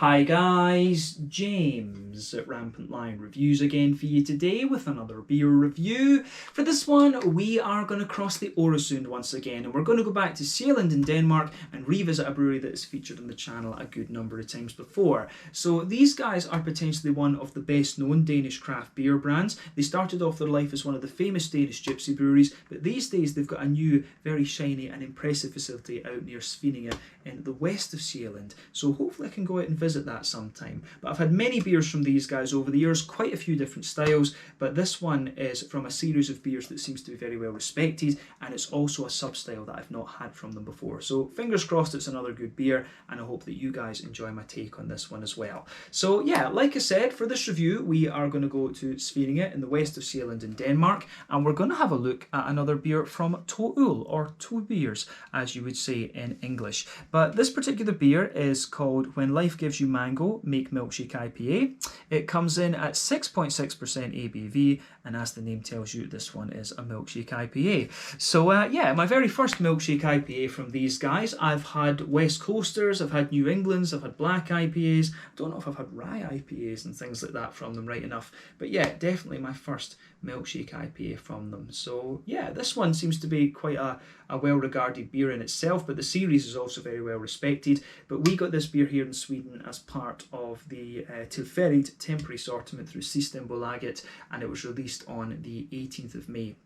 Hi guys, James at Rampant Lion Reviews again for you today with another beer review. For this one, we are going to cross the Øresund once again, and we're going to go back to Sjaelland in Denmark and revisit a brewery that has featured on the channel a good number of times before. So these guys are potentially one of the best known Danish craft beer brands. They started off their life as one of the famous Danish gypsy breweries, but these days they've got a new, very shiny and impressive facility out near Svinninge in the west of Sjaelland. So hopefully I can go out and visit that sometime. But I've had many beers from these guys over the years, quite a few different styles, but this one is from a series of beers that seems to be very well respected, and it's also a sub-style that I've not had from them before. So fingers crossed it's another good beer, and I hope that you guys enjoy my take on this one as well. So yeah, like I said, for this review we are going to go to Svinninge in the west of Sjaelland in Denmark, and we're going to have a look at another beer from To Øl, or Two Beers as you would say in English. But this particular beer is called When Life Gives You Mango, Make Milkshake IPA. It comes in at 6.6% ABV, and as the name tells you, this one is a milkshake IPA. So yeah, my very first milkshake IPA from these guys. I've had West Coasters, I've had New Englands, I've had black IPAs. I don't know if I've had rye IPAs and things like that from them right enough. But yeah, definitely my first milkshake IPA from them. So yeah, this one seems to be quite a well-regarded beer in itself, but the series is also very well respected. But we got this beer here in Sweden as part of the Tillfälligt temporary assortment through Systembolaget, and it was released on the 18th of May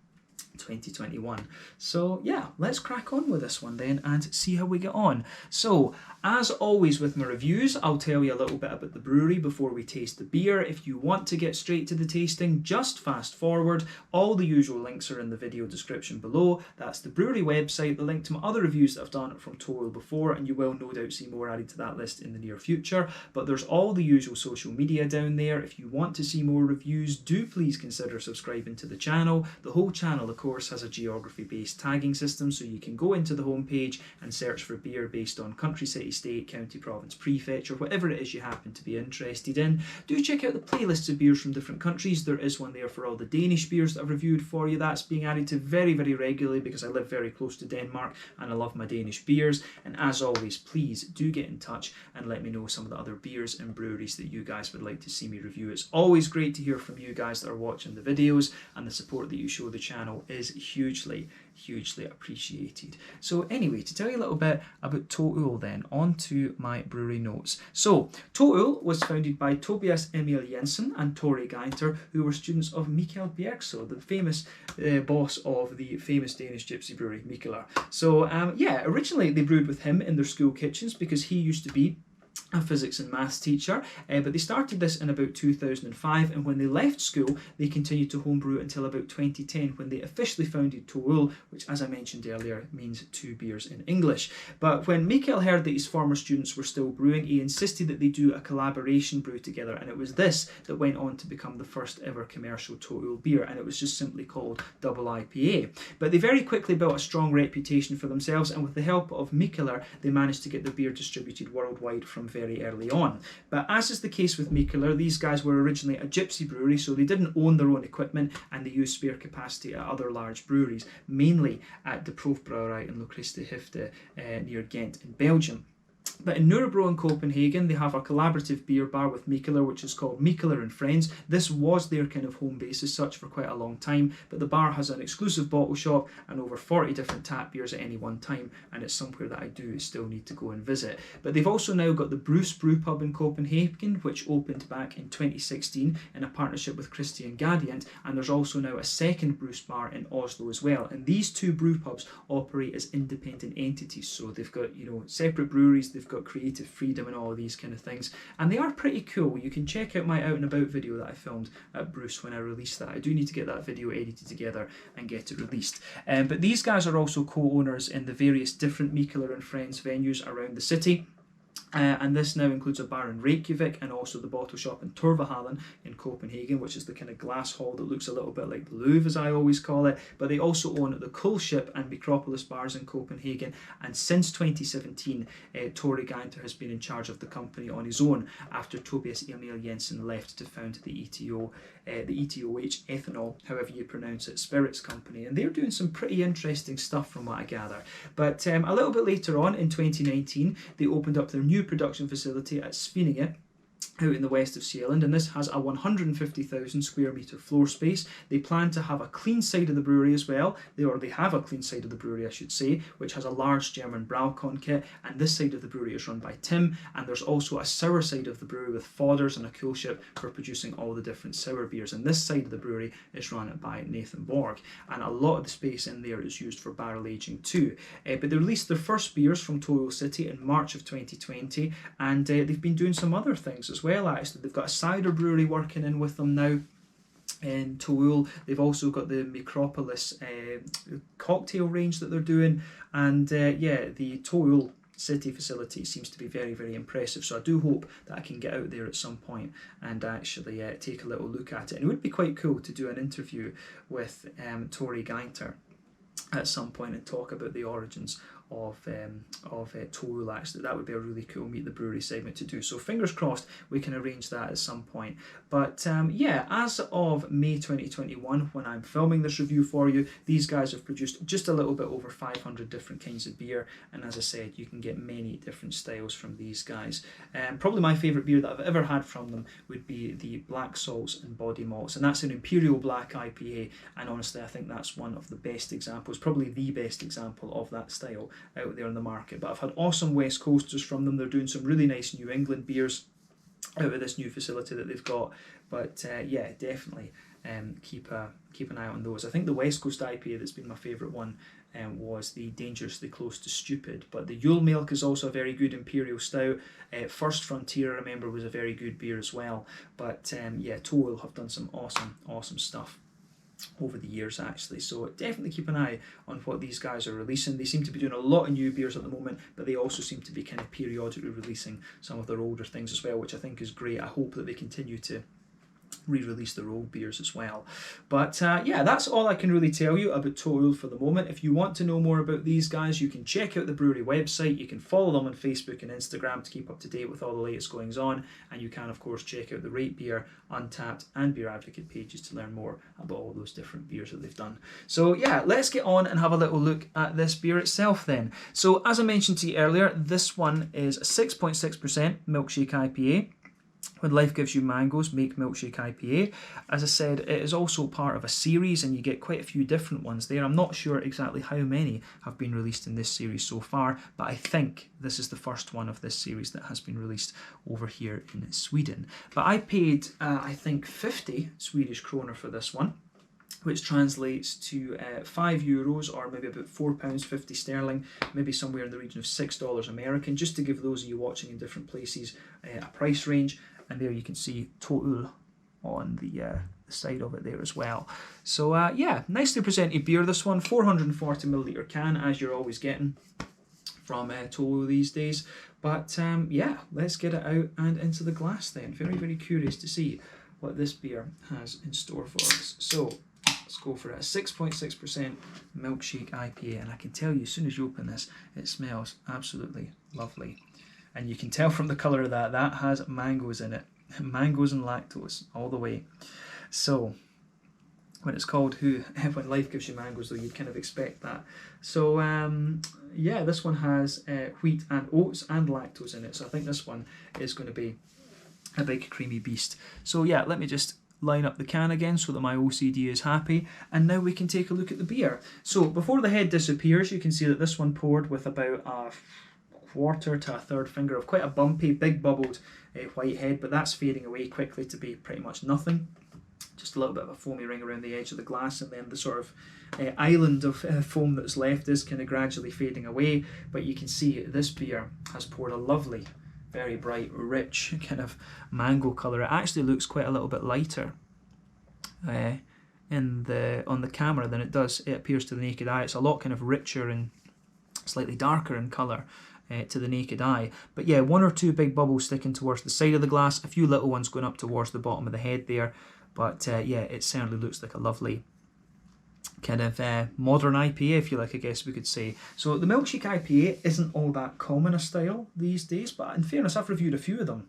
2021. So yeah, let's crack on with this one then and see how we get on. So as always with my reviews, I'll tell you a little bit about the brewery before we taste the beer. If you want to get straight to the tasting, just fast forward. All the usual links are in the video description below. That's the brewery website, the link to my other reviews that I've done from To Øl before, and you will no doubt see more added to that list in the near future. But there's all the usual social media down there. If you want to see more reviews, do please consider subscribing to the channel. The whole channel, of course, has a geography-based tagging system, so you can go into the homepage and search for beer based on country, city, state, county, province, prefecture, whatever it is you happen to be interested in. Do check out the playlists of beers from different countries. There is one there for all the Danish beers that I've reviewed for you. That's being added to very, very regularly because I live very close to Denmark and I love my Danish beers. And as always, please do get in touch and let me know some of the other beers and breweries that you guys would like to see me review. It's always great to hear from you guys that are watching the videos, and the support that you show the channel is hugely appreciated. So anyway, to tell you a little bit about To Øl then, on to my brewery notes. So To Øl was founded by Tobias Emil Jensen and Tori Gainter, who were students of Mikael Bjergso, the famous boss of the famous Danish gypsy brewery Mikkeller. So yeah, originally they brewed with him in their school kitchens because he used to be a physics and maths teacher, but they started this in about 2005, and when they left school they continued to homebrew until about 2010 when they officially founded To Øl, which as I mentioned earlier means two beers in English. But when Mikael heard that his former students were still brewing, he insisted that they do a collaboration brew together, and it was this that went on to become the first ever commercial To Øl beer, and it was just simply called Double IPA. But they very quickly built a strong reputation for themselves, and with the help of Mikkeller they managed to get the beer distributed worldwide from very early on. But as is the case with Mikkeller, these guys were originally a gypsy brewery, so they didn't own their own equipment and they used spare capacity at other large breweries, mainly at De Proefbrouwerij in Locriste Hifte near Ghent in Belgium. But in Nuremberg in Copenhagen, they have a collaborative beer bar with Mikkeller, which is called Mikkeller and Friends. This was their kind of home base as such for quite a long time, but the bar has an exclusive bottle shop and over 40 different tap beers at any one time, and it's somewhere that I do still need to go and visit. But they've also now got the Bruce Brew Pub in Copenhagen, which opened back in 2016 in a partnership with Christian Gadiant, and there's also now a second Bruce bar in Oslo as well. And these two brew pubs operate as independent entities, so they've got, you know, separate breweries, they've got creative freedom and all of these kind of things, and they are pretty cool. You can check out my out and about video that I filmed at Bruce when I released that. I do need to get that video edited together and get it released. But these guys are also co-owners in the various different Mikkeller and Friends venues around the city. And this now includes a bar in Reykjavik and also the bottle shop in Torvehallen in Copenhagen, which is the kind of glass hall that looks a little bit like the Louvre, as I always call it. But they also own the Kulship and Micropolis bars in Copenhagen. And since 2017, Tori Gainter has been in charge of the company on his own after Tobias Emil Jensen left to found the ETOH ethanol, however you pronounce it, spirits company. And they're doing some pretty interesting stuff from what I gather. But a little bit later on in 2019, they opened up their new production facility at Svinninge, out in the west of Sjaelland, and this has a 150,000 square metre floor space. They plan to have a clean side of the brewery as well. They already have a clean side of the brewery, I should say, which has a large German Braucon kit, and this side of the brewery is run by Tim, and there's also a sour side of the brewery with fodders and a coolship for producing all the different sour beers, and this side of the brewery is run by Nathan Borg, and a lot of the space in there is used for barrel aging too. But they released their first beers from Toil City in March of 2020, and they've been doing some other things as well. Actually, they've got a cider brewery working in with them now in Toul. They've also got the Micropolis cocktail range that they're doing, and yeah, the Toul City facility seems to be very, very impressive. So I do hope that I can get out there at some point and actually take a little look at it. And it would be quite cool to do an interview with Tori Gainter at some point and talk about the origins of Toul. Actually, that would be a really cool Meet the Brewery segment to do. So fingers crossed we can arrange that at some point. But yeah, as of May 2021, when I'm filming this review for you, these guys have produced just a little bit over 500 different kinds of beer, and as I said, you can get many different styles from these guys. Probably my favourite beer that I've ever had from them would be the Black Salts and Body Malts, and that's an Imperial Black IPA, and honestly I think that's one of the best examples, probably the best example of that style out there in the market. But I've had awesome West Coasters from them. They're doing some really nice New England beers out of this new facility that they've got. But yeah, definitely keep an eye on those. I think the West Coast IPA that's been my favourite one was the Dangerously Close to Stupid. But the Yule Milk is also a very good Imperial Stout. First Frontier, I remember, was a very good beer as well. But yeah, Toil have done some awesome stuff over the years actually, so definitely keep an eye on what these guys are releasing. They seem to be doing a lot of new beers at the moment, but they also seem to be kind of periodically releasing some of their older things as well, which I think is great. I hope that they continue to re-release their old beers as well. But yeah, that's all I can really tell you about Toil for the moment. If you want to know more about these guys, you can check out the brewery website. You can follow them on Facebook and Instagram to keep up to date with all the latest goings on, and you can of course check out the Rate Beer, Untappd and Beer Advocate pages to learn more about all those different beers that they've done. So yeah, let's get on and have a little look at this beer itself then. So as I mentioned to you earlier, this one is 6.6% Milkshake IPA. When life gives you mangoes, make Milkshake IPA. As I said, it is also part of a series, and you get quite a few different ones there. I'm not sure exactly how many have been released in this series so far, but I think this is the first one of this series that has been released over here in Sweden. But I paid, I think, 50 Swedish kronor for this one, which translates to €5 or maybe about £4.50 sterling, maybe somewhere in the region of $6 American, just to give those of you watching in different places a price range. And there you can see Toul on the side of it there as well. So yeah, nicely presented beer, this one. 440ml can, as you're always getting from Toul these days. But yeah, let's get it out and into the glass then. Very, very curious to see what this beer has in store for us. So let's go for it. 6.6% Milkshake IPA, and I can tell you as soon as you open this, it smells absolutely lovely. And you can tell from the colour of that, that has mangoes in it. Mangoes and lactose all the way. So when it's called When Life Gives You Mangoes, though, you'd kind of expect that. So yeah, this one has wheat and oats and lactose in it. So I think this one is going to be a big creamy beast. So yeah, let me just line up the can again so that my OCD is happy, and now we can take a look at the beer. So before the head disappears, you can see that this one poured with about a quarter to a third finger of quite a bumpy, big bubbled white head, but that's fading away quickly to be pretty much nothing. Just a little bit of a foamy ring around the edge of the glass, and then the sort of island of foam that's left is kind of gradually fading away. But you can see this beer has poured a lovely, very bright, rich kind of mango colour. It actually looks quite a little bit lighter on the camera than it appears to the naked eye. It's a lot kind of richer and slightly darker in colour to the naked eye. But yeah, one or two big bubbles sticking towards the side of the glass, a few little ones going up towards the bottom of the head there. But yeah, it certainly looks like a lovely kind of modern IPA, if you like, I guess we could say. So the Milkshake IPA isn't all that common a style these days, but in fairness, I've reviewed a few of them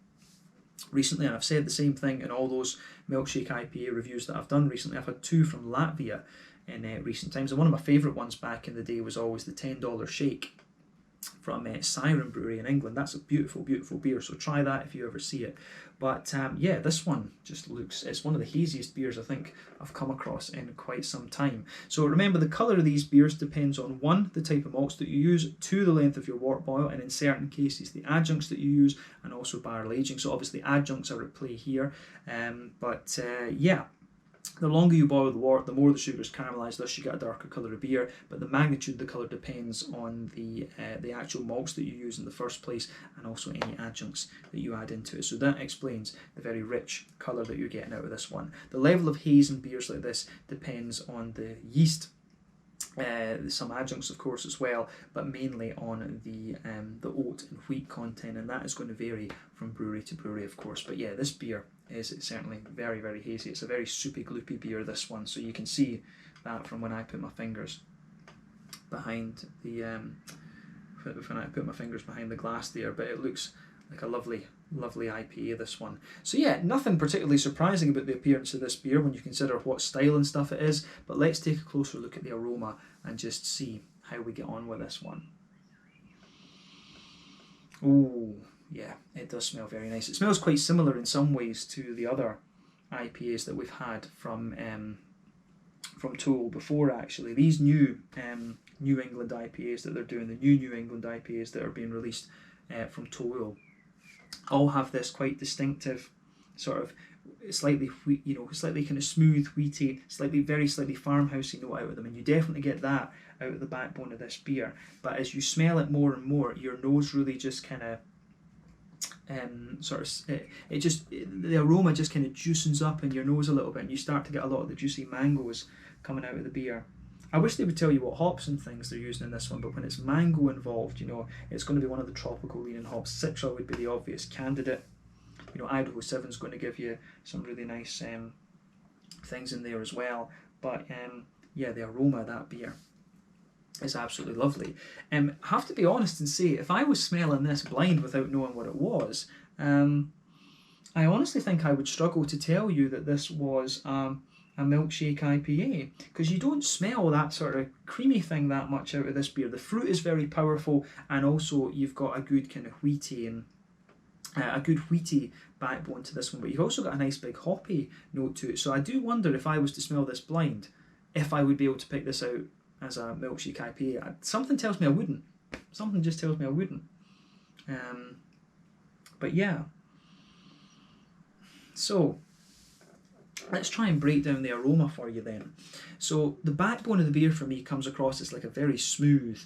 recently, and I've said the same thing in all those Milkshake IPA reviews that I've done recently. I've had two from Latvia in recent times, and one of my favourite ones back in the day was always the $10 Shake. Siren Brewery in England. That's a beautiful, beautiful beer, so try that if you ever see it. But yeah, this one just looks, it's one of the haziest beers I think I've come across in quite some time. So remember, the colour of these beers depends on 1, the type of malts that you use, 2, the length of your wort boil, and in certain cases the adjuncts that you use, and also barrel aging. So obviously adjuncts are at play here, yeah. The longer you boil the wort, the more the sugar is caramelised, thus you get a darker colour of beer, but the magnitude of the colour depends on the actual malts that you use in the first place, and also any adjuncts that you add into it. So that explains the very rich colour that you're getting out of this one. The level of haze in beers like this depends on the yeast, some adjuncts of course as well, but mainly on the oat and wheat content, and that is going to vary from brewery to brewery of course. But yeah, this beer is certainly very, very hazy. It's a very soupy, gloopy beer, this one, so you can see that from when I put my fingers behind the glass there, but it looks like a lovely, lovely IPA, this one. So yeah, nothing particularly surprising about the appearance of this beer when you consider what style and stuff it is, but let's take a closer look at the aroma and just see how we get on with this one. Ooh, yeah, it does smell very nice. It smells quite similar in some ways to the other IPAs that we've had from Toll before, actually. These new New England IPAs that they're doing, the new England IPAs that are being released from Toll, all have this quite distinctive sort of slightly slightly kind of smooth, wheaty, very slightly farmhousey note out of them, and you definitely get that out of the backbone of this beer. But as you smell it more and more, your nose really just kind of the aroma just kind of juicens up in your nose a little bit, and you start to get a lot of the juicy mangoes coming out of the beer. I wish they would tell you what hops and things they're using in this one, but when it's mango involved, it's going to be one of the tropical leaning hops. Citra would be the obvious candidate. Idaho 7 is going to give you some really nice things in there as well. But yeah, the aroma of that beer is absolutely lovely. I have to be honest and say, if I was smelling this blind without knowing what it was, I honestly think I would struggle to tell you that this was a Milkshake IPA, because you don't smell that sort of creamy thing that much out of this beer. The fruit is very powerful, and also you've got a good kind of wheaty backbone to this one, but you've also got a nice big hoppy note to it. So I do wonder, if I was to smell this blind, if I would be able to pick this out as a Milkshake IPA. Something tells me I wouldn't. Something just tells me I wouldn't. But yeah. So let's try and break down the aroma for you then. So the backbone of the beer for me comes across as like a very smooth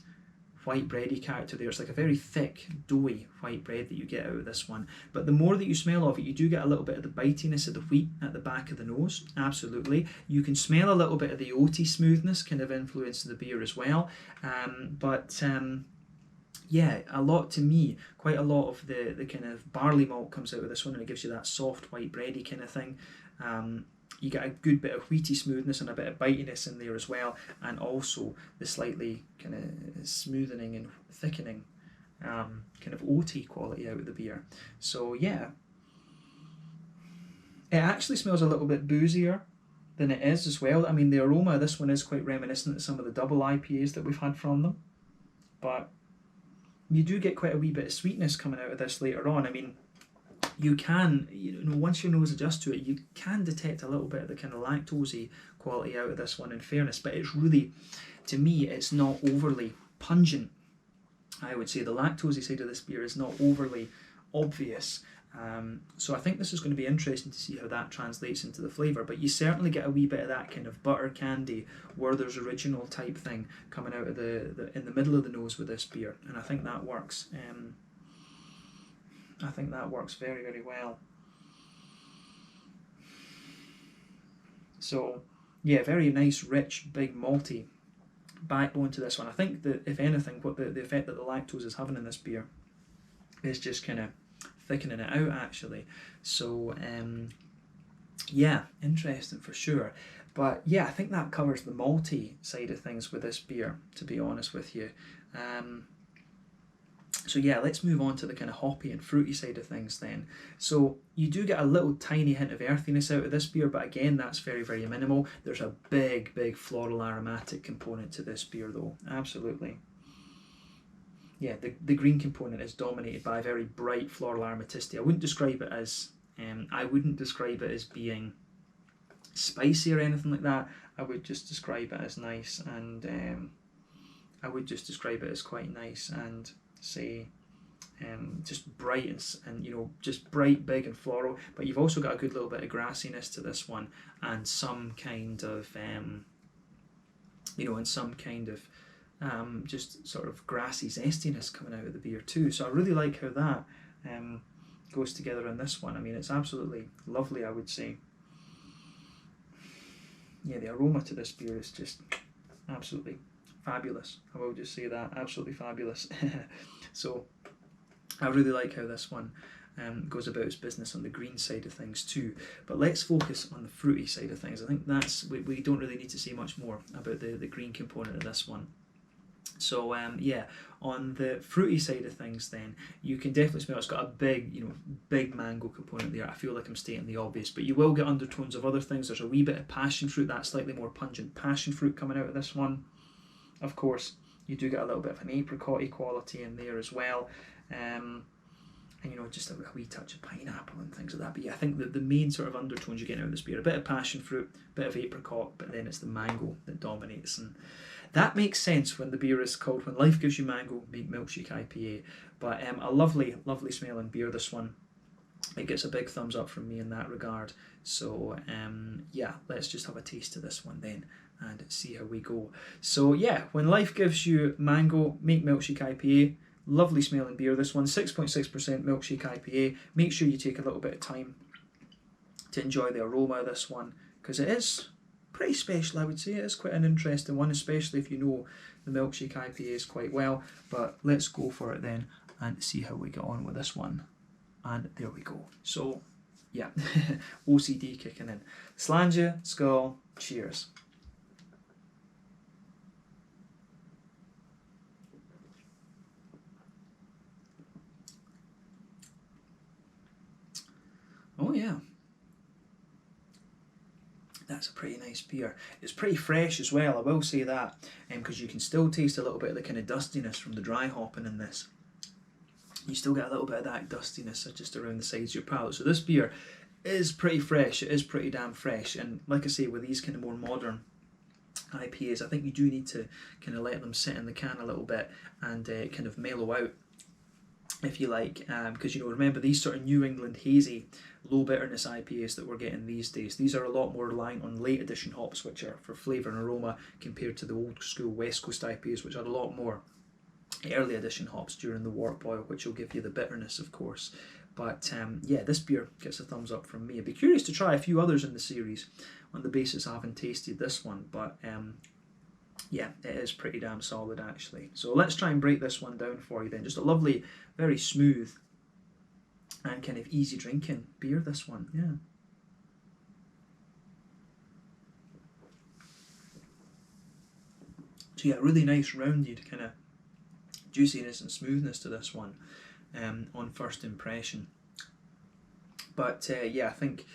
white bready character there. It's like a very thick, doughy white bread that you get out of this one. But the more that you smell of it, you do get a little bit of the bitiness of the wheat at the back of the nose. Absolutely. You can smell a little bit of the oaty smoothness kind of influence of the beer as well. Yeah, quite a lot of the kind of barley malt comes out of this one, and it gives you that soft white bready kind of thing. You get a good bit of wheaty smoothness and a bit of bitiness in there as well, and also the slightly kind of smoothening and thickening kind of oaty quality out of the beer. So yeah, it actually smells a little bit boozier than it is as well. I mean, the aroma of this one is quite reminiscent of some of the double IPAs that we've had from them, but you do get quite a wee bit of sweetness coming out of this later on. I mean, you can, once your nose adjusts to it, you can detect a little bit of the kind of lactosey quality out of this one, in fairness, but it's really, to me, it's not overly pungent. I would say the lactosey side of this beer is not overly obvious. So I think this is going to be interesting to see how that translates into the flavour, but you certainly get a wee bit of that kind of butter candy, Werther's Original type thing coming out of in the middle of the nose with this beer, and I think that works. I think that works very, very well. So yeah, very nice, rich, big malty backbone to this one. I think that, if anything, what the effect that the lactose is having in this beer is just kind of thickening it out, actually. So yeah, interesting for sure. But yeah, I think that covers the malty side of things with this beer, to be honest with you. So yeah, let's move on to the kind of hoppy and fruity side of things then. So you do get a little tiny hint of earthiness out of this beer, but again, that's very, very minimal. There's a big, big floral aromatic component to this beer though, absolutely. yeah, the green component is dominated by a very bright floral aromaticity. I wouldn't describe it as being spicy or anything like that. I would just describe it as nice, and I would just describe it as quite nice and say just bright and you know, just bright, big and floral. But you've also got a good little bit of grassiness to this one, and some kind of just sort of grassy zestiness coming out of the beer too. So I really like how that goes together in this one. I mean, it's absolutely lovely, I would say. Yeah, the aroma to this beer is just absolutely fabulous. I will just say that, absolutely fabulous. So I really like how this one goes about its business on the green side of things too. But let's focus on the fruity side of things. I think we don't really need to say much more about the green component of this one. So yeah, on the fruity side of things, then you can definitely smell it's got a big mango component there. I feel like I'm stating the obvious, but you will get undertones of other things. There's a wee bit of passion fruit, that slightly more pungent passion fruit coming out of this one. Of course, you do get a little bit of an apricot-y quality in there as well, and you know, just a wee touch of pineapple and things like that. But yeah, I think that the main sort of undertones you're getting out of this beer, a bit of passion fruit, a bit of apricot, but then it's the mango that dominates. And that makes sense when the beer is called When Life Gives You Mango, make Milkshake IPA. But a lovely, lovely smelling beer, this one. It gets a big thumbs up from me in that regard. So yeah, let's just have a taste of this one then and see how we go. So yeah, When Life Gives You Mango, make Milkshake IPA. Lovely smelling beer, this one, 6.6% Milkshake IPA. Make sure you take a little bit of time to enjoy the aroma of this one, because it is pretty special, I would say. It is quite an interesting one, especially if you know the Milkshake IPAs quite well. But let's go for it then and see how we get on with this one. And there we go. So yeah, OCD kicking in. Sláinte, skål, cheers. Oh yeah, that's a pretty nice beer. It's pretty fresh as well, I will say that, because you can still taste a little bit of the kind of dustiness from the dry hopping in this. You still get a little bit of that dustiness just around the sides of your palate. So this beer is pretty fresh. It is pretty damn fresh. And like I say, with these kind of more modern IPAs, I think you do need to kind of let them sit in the can a little bit and kind of mellow out, if you like, because you know, remember, these sort of New England hazy low bitterness IPAs that we're getting these days, these are a lot more reliant on late edition hops, which are for flavour and aroma, compared to the old school West Coast IPAs, which are a lot more early edition hops during the wort boil, which will give you the bitterness, of course. But yeah, this beer gets a thumbs up from me. I'd be curious to try a few others in the series on the basis I haven't tasted this one, but yeah, it is pretty damn solid actually. So let's try and break this one down for you then. Just a lovely, very smooth and kind of easy drinking beer, this one, yeah. So yeah, really nice rounded kind of juiciness and smoothness to this one on first impression. But yeah, I think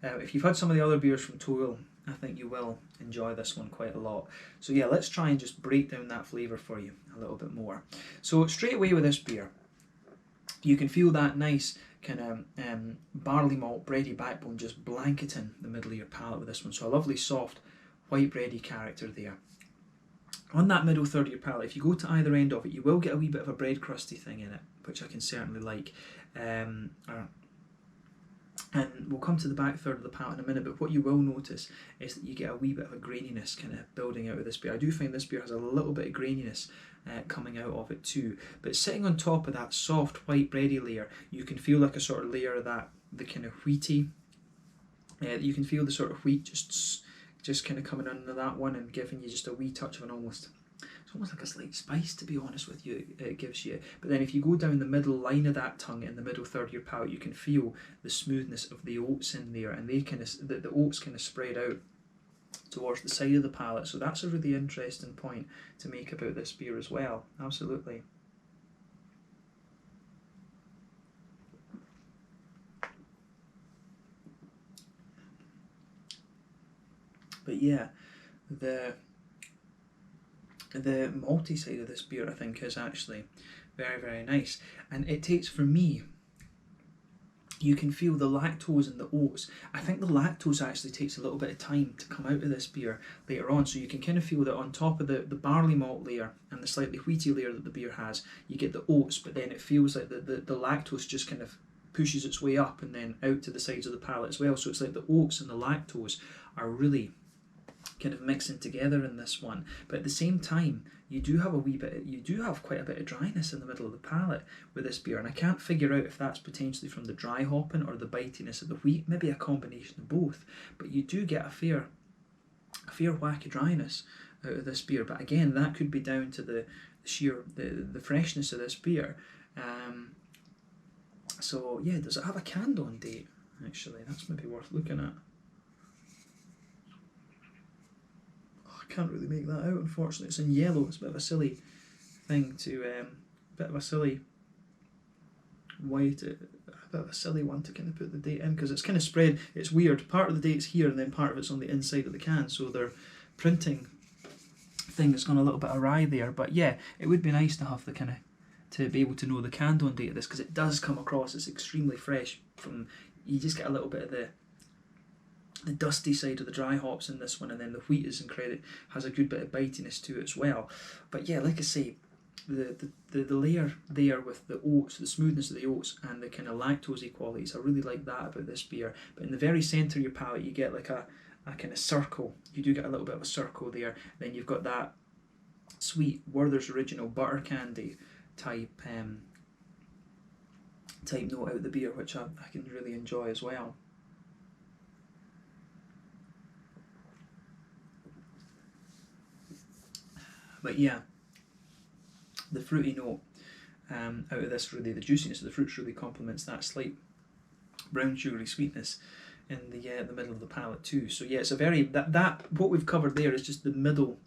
if you've had some of the other beers from Toil, I think you will enjoy this one quite a lot. So yeah, let's try and just break down that flavour for you a little bit more. So straight away with this beer, you can feel that nice kind of barley malt bready backbone just blanketing the middle of your palate with this one. So a lovely soft white bready character there. On that middle third of your palate, if you go to either end of it, you will get a wee bit of a bread crusty thing in it, which I can certainly like. And we'll come to the back third of the palate in a minute, but what you will notice is that you get a wee bit of a graininess kind of building out of this beer. I do find this beer has a little bit of graininess coming out of it too, but sitting on top of that soft white bready layer, you can feel like a sort of layer of that, the kind of wheaty, you can feel the sort of wheat just kind of coming under that one and giving you just a wee touch of an almost like a slight spice, to be honest with you, it gives you. But then if you go down the middle line of that tongue in the middle third of your palate, you can feel the smoothness of the oats in there, and they kind of the oats kind of spread out towards the side of the palate. So that's a really interesting point to make about this beer as well. Absolutely. But yeah, the malty side of this beer, I think, is actually Very, very nice. And it takes, for me, you can feel the lactose in the oats. I think the lactose actually takes a little bit of time to come out of this beer later on, so you can kind of feel that on top of the barley malt layer and the slightly wheaty layer that the beer has, you get the oats, but then it feels like the lactose just kind of pushes its way up and then out to the sides of the palate as well. So it's like the oats and the lactose are really kind of mixing together in this one, but at the same time you do have quite a bit of dryness in the middle of the palate with this beer, and I can't figure out if that's potentially from the dry hopping or the bitiness of the wheat, maybe a combination of both, but you do get a fair whack of dryness out of this beer. But again, that could be down to the sheer the freshness of this beer. So yeah, does it have a canned on date? Actually, that's maybe worth looking at. Can't really make that out, unfortunately. It's in yellow. It's a bit of a silly thing to bit of a silly white, a bit of a silly one to kind of put the date in, because it's kind of spread. It's weird, part of the date's here and then part of it's on the inside of the can, so their printing thing has gone a little bit awry there. But yeah, it would be nice to have the kind of, to be able to know the canned on date of this, because it does come across as extremely fresh. From, you just get a little bit of the dusty side of the dry hops in this one, and then the wheat is incredible, has a good bit of bitiness to it as well. But yeah, like I say, the layer there with the oats, the smoothness of the oats and the kind of lactosey qualities, I really like that about this beer. But in the very centre of your palate you get like a kind of circle. You do get a little bit of a circle there. Then you've got that sweet Werther's Original butter candy type note out of the beer, which I can really enjoy as well. But yeah, the fruity note out of this, really, the juiciness of the fruits really complements that slight brown sugary sweetness in the middle of the palate too. So yeah, it's a very, that what we've covered there is just the middle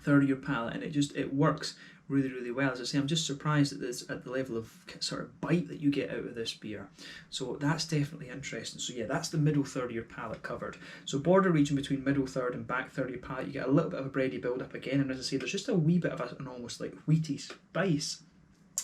third of your palate, and it works really, really well. As I say, I'm just surprised at the level of sort of bite that you get out of this beer. So that's definitely interesting. So yeah, that's the middle third of your palate covered. So border region between middle third and back third of your palate, you get a little bit of a bready build up again, and as I say, there's just a wee bit of an almost like wheaty spice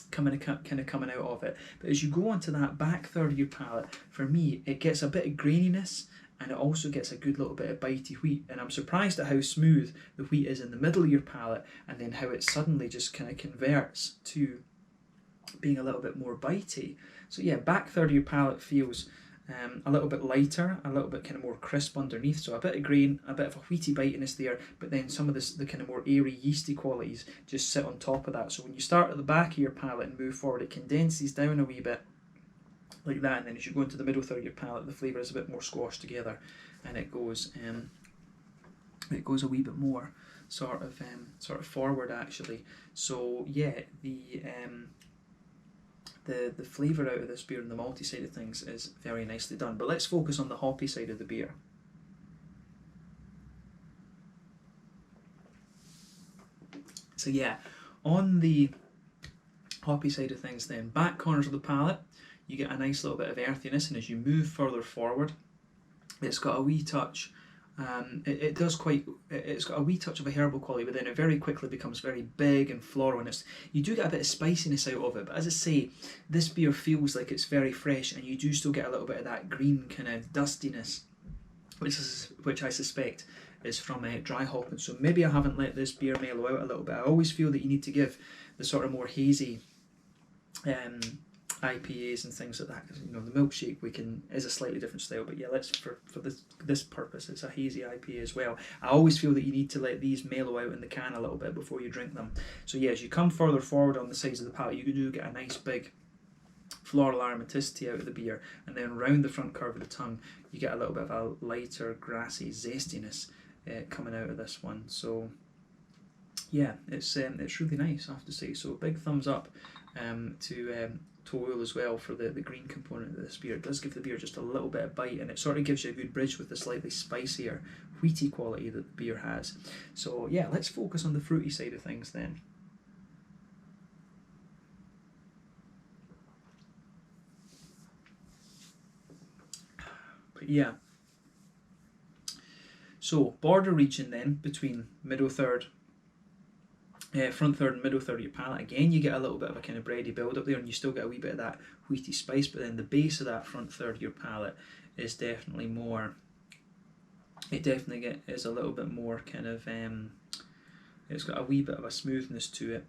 kind of coming out of it. But as you go onto that back third of your palate, for me, it gets a bit of graininess, and it also gets a good little bit of bitey wheat, and I'm surprised at how smooth the wheat is in the middle of your palate, and then how it suddenly just kind of converts to being a little bit more bitey. So yeah, back third of your palate feels a little bit lighter, a little bit kind of more crisp underneath, so a bit of grain, a bit of a wheaty bitiness there, but then some of the kind of more airy yeasty qualities just sit on top of that. So when you start at the back of your palate and move forward, it condenses down a wee bit like that, and then as you go into the middle third of your palate, the flavour is a bit more squashed together, and it goes a wee bit more sort of forward actually. So yeah, the flavour out of this beer and the malty side of things is very nicely done. But let's focus on the hoppy side of the beer. So yeah, on the hoppy side of things then, back corners of the palate, you get a nice little bit of earthiness, and as you move further forward, it's got a wee touch. It's got a wee touch of a herbal quality, but then it very quickly becomes very big and floral, and you do get a bit of spiciness out of it. But as I say, this beer feels like it's very fresh, and you do still get a little bit of that green kind of dustiness, which I suspect is from dry hopping. So maybe I haven't let this beer mellow out a little bit. I always feel that you need to give the sort of more hazy IPAs and things like that, because the Milkshake is a slightly different style, but yeah, let's for this purpose, it's a hazy IPA as well. I always feel that you need to let these mellow out in the can a little bit before you drink them. So yeah, as you come further forward on the sides of the palate, you do get a nice big floral aromaticity out of the beer, and then round the front curve of the tongue, you get a little bit of a lighter, grassy zestiness coming out of this one. So yeah, it's really nice, I have to say. So big thumbs up to Toil as well for the green component of this beer. It does give the beer just a little bit of bite, and it sort of gives you a good bridge with the slightly spicier, wheaty quality that the beer has. So yeah, let's focus on the fruity side of things then. But yeah, so border region then between middle third front third and middle third of your palate, again you get a little bit of a kind of bready build up there, and you still get a wee bit of that wheaty spice, but then the base of that front third of your palate is definitely more, it definitely is a little bit more kind of, it's got a wee bit of a smoothness to it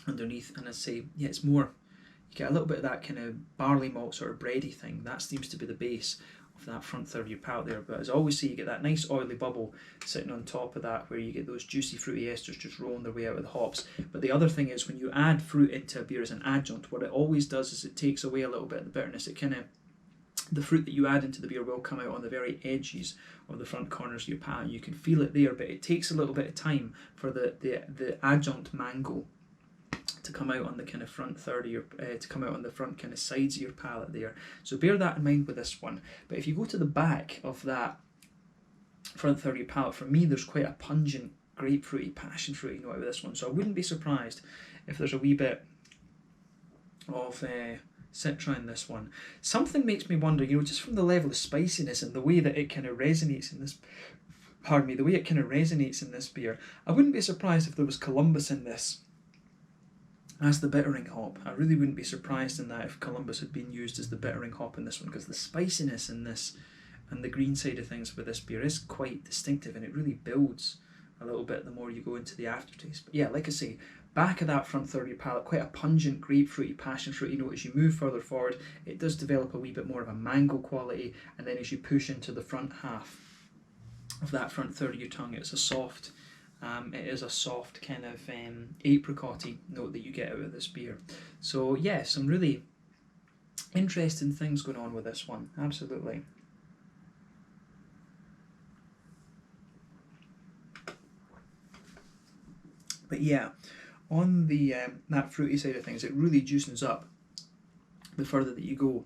underneath, and I say, yeah, it's more, you get a little bit of that kind of barley malt sort of bready thing. That seems to be the base of that front third of your palate there. But as I always say, you get that nice oily bubble sitting on top of that, where you get those juicy fruity esters just rolling their way out of the hops. But the other thing is, when you add fruit into a beer as an adjunct, what it always does is it takes away a little bit of the bitterness. It kind of, the fruit that you add into the beer will come out on the very edges of the front corners of your palate. You can feel it there, but it takes a little bit of time for the adjunct mango to come out on the kind of front third of your, to come out on the front kind of sides of your palate there. So bear that in mind with this one. But if you go to the back of that front third of your palate, for me there's quite a pungent grapefruity, passion fruity note out of this one. So I wouldn't be surprised if there's a wee bit of Citra in this one. Something makes me wonder, you know, just from the level of spiciness and the way that it kind of resonates in this, pardon me, the way it kind of resonates in this beer, I wouldn't be surprised if there was Columbus in this as the bittering hop. I really wouldn't be surprised in that if Columbus had been used as the bittering hop in this one, because the spiciness in this and the green side of things with this beer is quite distinctive, and it really builds a little bit the more you go into the aftertaste. But yeah, like I say, back of that front third of your palate, quite a pungent grapefruity, passion fruity note. As you move further forward, it does develop a wee bit more of a mango quality, and then as you push into the front half of that front third of your tongue, it's a soft, it is a soft kind of apricot-y note that you get out of this beer. So yeah, some really interesting things going on with this one, absolutely. But yeah, on the that fruity side of things, it really juices up the further that you go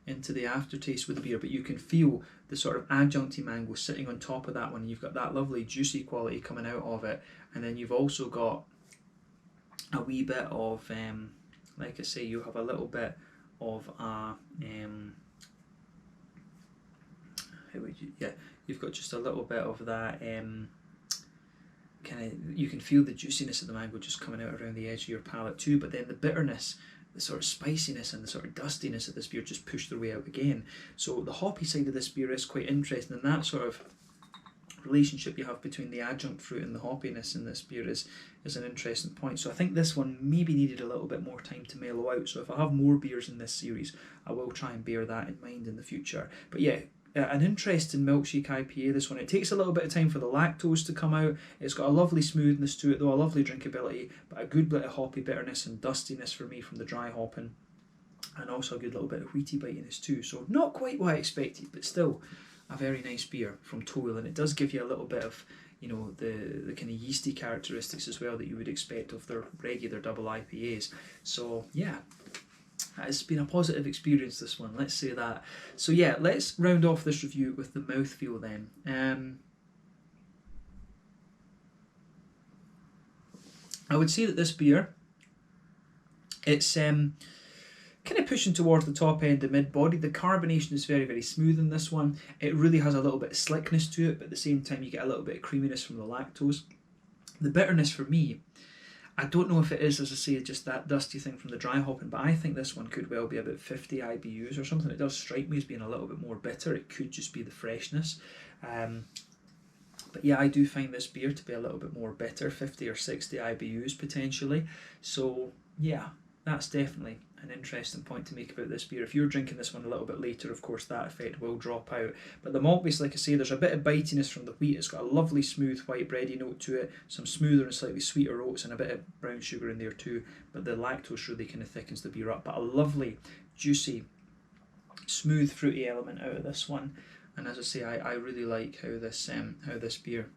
into the aftertaste with the beer, but you can feel the sort of adjuncty mango sitting on top of that one. You've got that lovely juicy quality coming out of it, and then you've also got a wee bit of, like I say, you have a little bit of a, you've got just a little bit of that kind of, you can feel the juiciness of the mango just coming out around the edge of your palate too, but then the bitterness, the sort of spiciness and the sort of dustiness of this beer just push their way out again. So the hoppy side of this beer is quite interesting, and that sort of relationship you have between the adjunct fruit and the hoppiness in this beer is an interesting point. So I think this one maybe needed a little bit more time to mellow out. So if I have more beers in this series, I will try and bear that in mind in the future. But yeah, an interesting Milkshake IPA, this one. It takes a little bit of time for the lactose to come out. It's got a lovely smoothness to it though, a lovely drinkability, but a good bit of hoppy bitterness and dustiness for me from the dry hopping, and also a good little bit of wheaty bitiness too. So not quite what I expected, but still a very nice beer from Toil, and it does give you a little bit of, you know, the kind of yeasty characteristics as well that you would expect of their regular double IPAs. So yeah, it's been a positive experience, this one, let's say that. So yeah, let's round off this review with the mouthfeel then. I would say that this beer, it's kind of pushing towards the top end of mid-body. The carbonation is very, very smooth in this one. It really has a little bit of slickness to it, but at the same time you get a little bit of creaminess from the lactose. The bitterness for me, I don't know if it is, as I say, just that dusty thing from the dry hopping, but I think this one could well be about 50 IBUs or something. It does strike me as being a little bit more bitter. It could just be the freshness. But yeah, I do find this beer to be a little bit more bitter, 50 or 60 IBUs potentially. So yeah, that's definitely an interesting point to make about this beer. If you're drinking this one a little bit later, of course that effect will drop out. But the malt base, like I say, there's a bit of bitiness from the wheat. It's got a lovely smooth white bready note to it, some smoother and slightly sweeter oats, and a bit of brown sugar in there too. But the lactose really kind of thickens the beer up. But a lovely, juicy, smooth, fruity element out of this one. And as I say, I really like how this beer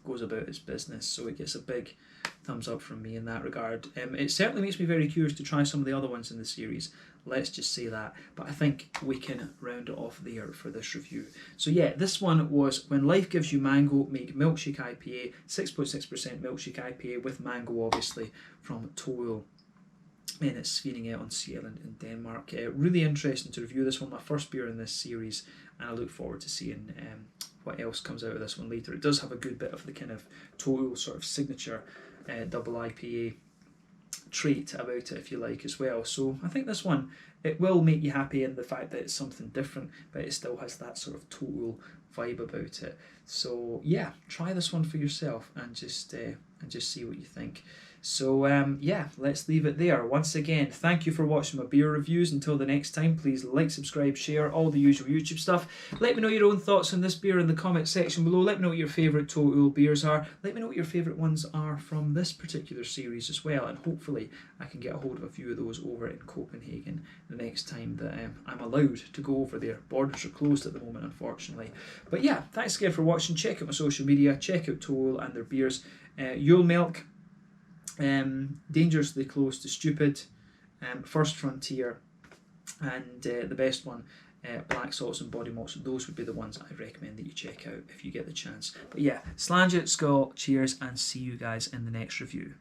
goes about its business. So it gets a big thumbs up from me in that regard. It certainly makes me very curious to try some of the other ones in the series, let's just say that, but I think we can round it off there for this review. So yeah, this one was When Life Gives You Mango, Make Milkshake IPA, 6.6% Milkshake IPA with mango obviously, from Toil, and it's sphering out on Sjaelland in Denmark. Really interesting to review this one, my first beer in this series, and I look forward to seeing what else comes out of this one later. It does have a good bit of the kind of Total sort of signature double IPA trait about it, if you like, as well. So I think this one, it will make you happy in the fact that it's something different, but it still has that sort of Total vibe about it. So yeah, try this one for yourself and just see what you think. So yeah, let's leave it there. Once again, thank you for watching my beer reviews. Until the next time, please like, subscribe, share, all the usual YouTube stuff. Let me know your own thoughts on this beer in the comment section below. Let me know what your favourite Total beers are. Let me know what your favourite ones are from this particular series as well, and hopefully I can get a hold of a few of those over in Copenhagen the next time that I'm allowed to go over there. Borders are closed at the moment, unfortunately. But yeah, thanks again for watching. Check out my social media, check out Total and their beers. Yule Milk, Dangerously Close to Stupid, First Frontier, and the best one, Black Salts and Body Malts. Those would be the ones I recommend that you check out if you get the chance. But yeah, slàinte, skål, cheers, and see you guys in the next review.